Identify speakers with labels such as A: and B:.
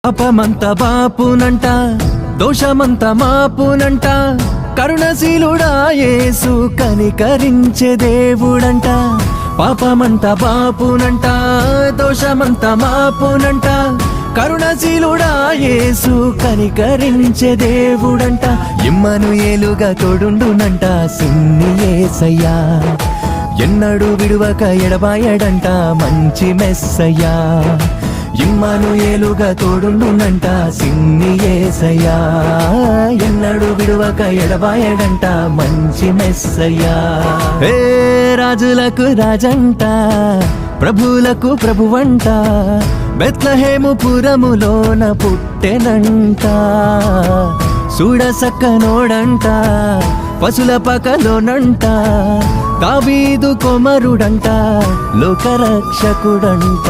A: పాపమంత బాపునంట, దోషమంత మాపునంట, కరుణశీలుడా యేసు కనికరించే దేవుడంట. పాపమంత బాపునంట, దోషమంత మాపునంట, కరుణశీలుడా యేసు కనికరించే దేవుడంట. ఇమ్మనుయేలుగా తోడుండునంట సిన్ని యేసయ్యా, ఎన్నడూ విడువక ఎడబాయడంట మంచి మెస్సయ్యా. ఇమ్మనుయేలుగా తోడుండునంట సిన్ని యేసయ్యా, ఎన్నడూ విడువక ఎడబాయడంట మంచి మెస్సయ్యా. ఏ రాజులకు రాజంట, ప్రభువులకు ప్రభువంట, బెత్లెహేము పురములోన పుట్టెనంట. చూడసక్కనోడంట, పశుల పకలోనంట, దావీదు కుమారుడంట, లోకరక్షకుడంట.